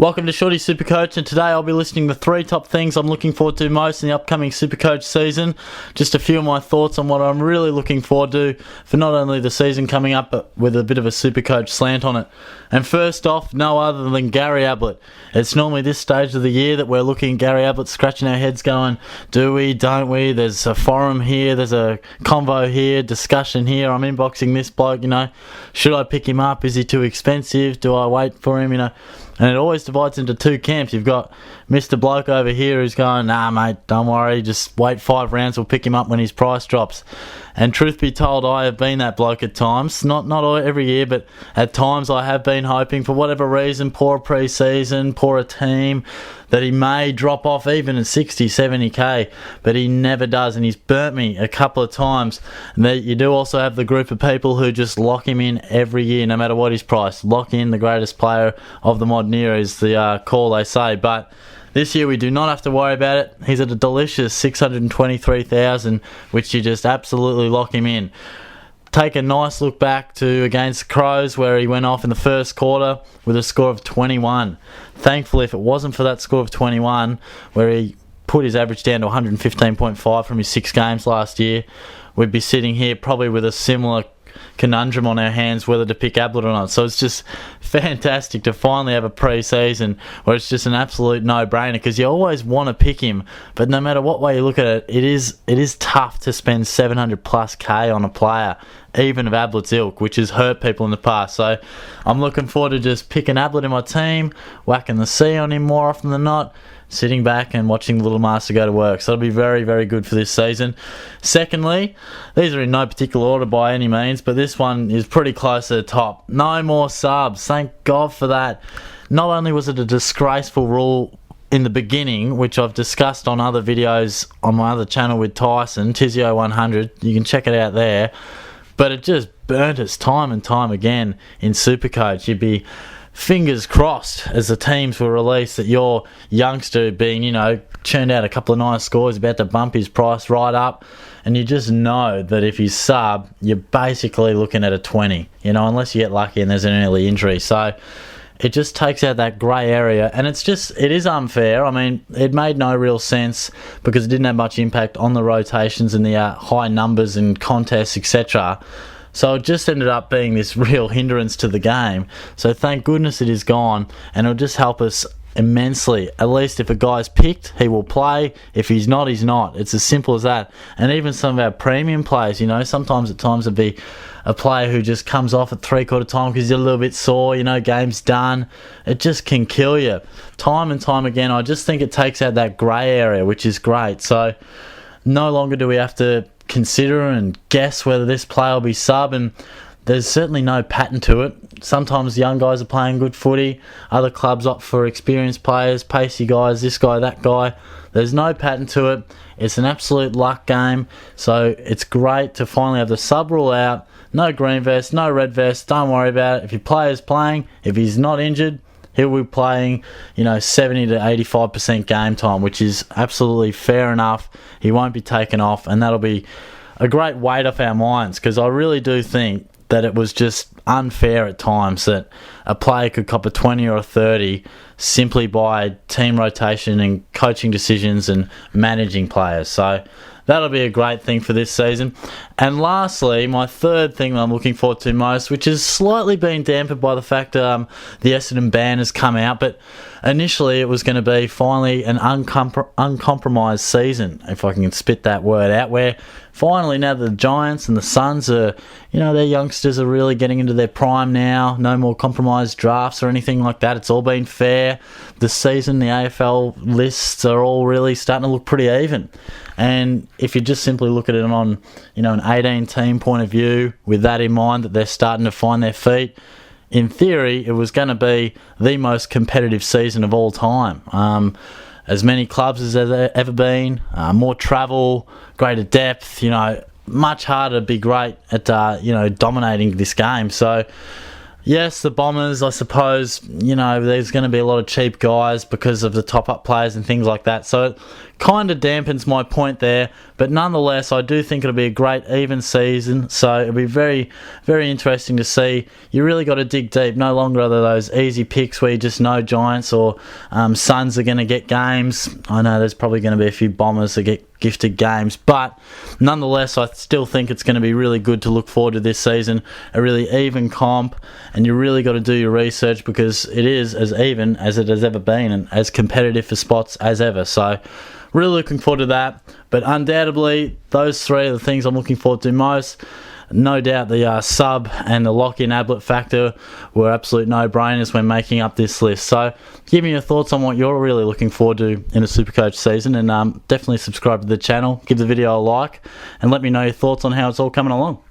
Welcome to Shorty SuperCoach, and today I'll be listing the 3 top things I'm looking forward to most in the upcoming SuperCoach season. Just a few of my thoughts on what I'm really looking forward to for not only the season coming up, but with a bit of a SuperCoach slant on it. And first off, no other than Gary Ablett. It's normally this stage of the year that we're looking at Gary Ablett, scratching our heads going, do we, don't we? There's a forum here, there's a convo here, discussion here, I'm inboxing this bloke, should I pick him up? Is he too expensive? Do I wait for him, And it always divides into 2 camps. You've got Mr. Bloke over here who's going, nah, mate, don't worry, just wait 5 rounds, we'll pick him up when his price drops. And truth be told, I have been that bloke at times. Not every year, but at times I have been hoping, for whatever reason, poor pre-season, poorer team, that he may drop off even at 60, 70k, but he never does, and he's burnt me a couple of times. And you do also have the group of people who just lock him in every year, no matter what his price. Lock in the greatest player of the modern era is the call they say, but this year we do not have to worry about it. He's at a delicious 623,000, which you just absolutely lock him in. Take a nice look back to against the Crows, where he went off in the first quarter with a score of 21. Thankfully, if it wasn't for that score of 21, where he put his average down to 115.5 from his 6 games last year, we'd be sitting here probably with a similar conundrum on our hands whether to pick Ablett or not. So it's just fantastic to finally have a pre-season where it's just an absolute no-brainer, because you always want to pick him, but no matter what way you look at it, it is tough to spend 700 plus K on a player, even of Ablett's ilk, which has hurt people in the past. So I'm looking forward to just picking Ablett in my team, whacking the C on him more often than not, sitting back and watching the little master go to work. So it'll be very, very good for this season. Secondly, these are in no particular order by any means, but this one is pretty close to the top. No more subs. Thank God for that. Not only was it a disgraceful rule in the beginning, which I've discussed on other videos on my other channel with Tyson, Tizio 100, you can check it out there, but it just burnt us time and time again in SuperCoach. You'd be fingers crossed as the teams were released that your youngster being, churned out a couple of nice scores, about to bump his price right up, and you just know that if he's sub, you're basically looking at a 20, unless you get lucky and there's an early injury. So it just takes out that grey area, and it is unfair. I mean, it made no real sense because it didn't have much impact on the rotations and the high numbers and contests, etc. So it just ended up being this real hindrance to the game. So thank goodness it is gone, and it'll just help us immensely. At least if a guy's picked, he will play. If he's not, he's not. It's as simple as that. And even some of our premium players, sometimes at times it'd be a player who just comes off at 3/4 time because he's a little bit sore, game's done. It just can kill you. Time and time again, I just think it takes out that grey area, which is great. So no longer do we have to consider and guess whether this player will be sub, and there's certainly no pattern to it. Sometimes young guys are playing good footy, other clubs opt for experienced players, pacey guys, this guy, that guy. There's no pattern to it. It's an absolute luck game, so it's great to finally have the sub rule out. No green vest, no red vest, don't worry about it. If your player's playing, if he's not injured, he'll be playing, 70 to 85% game time, which is absolutely fair enough. He won't be taken off, and that'll be a great weight off our minds, because I really do think that it was just unfair at times that a player could cop a 20 or a 30 simply by team rotation and coaching decisions and managing players. So that'll be a great thing for this season. And lastly, my third thing that I'm looking forward to most, which has slightly been dampened by the fact the Essendon ban has come out, but initially it was going to be finally an uncompromised season, if I can spit that word out, where finally now the Giants and the Suns are, their youngsters are really getting into their prime now. No more compromised drafts or anything like that. It's all been fair. This season, the AFL lists are all really starting to look pretty even. And if you just simply look at it on, an 18-team point of view, with that in mind, that they're starting to find their feet, in theory, it was going to be the most competitive season of all time. As many clubs as there ever been, more travel, greater depth, much harder to be great at, dominating this game. So, yes, the Bombers, I suppose, there's going to be a lot of cheap guys because of the top-up players and things like that. So it kind of dampens my point there, but nonetheless I do think it'll be a great even season, so it'll be very, very interesting to see. You really got to dig deep. No longer are there those easy picks where you just know Giants or Suns are going to get games. I know there's probably going to be a few Bombers that get gifted games, but nonetheless I still think it's going to be really good to look forward to this season. A really even comp, and you really got to do your research because it is as even as it has ever been and as competitive for spots as ever. So really looking forward to that. But undoubtedly those three are the things I'm looking forward to most. No doubt the sub and the lock-in Ablett factor were absolute no-brainers when making up this list. So give me your thoughts on what you're really looking forward to in a SuperCoach season, and definitely subscribe to the channel, give the video a like, and let me know your thoughts on how it's all coming along.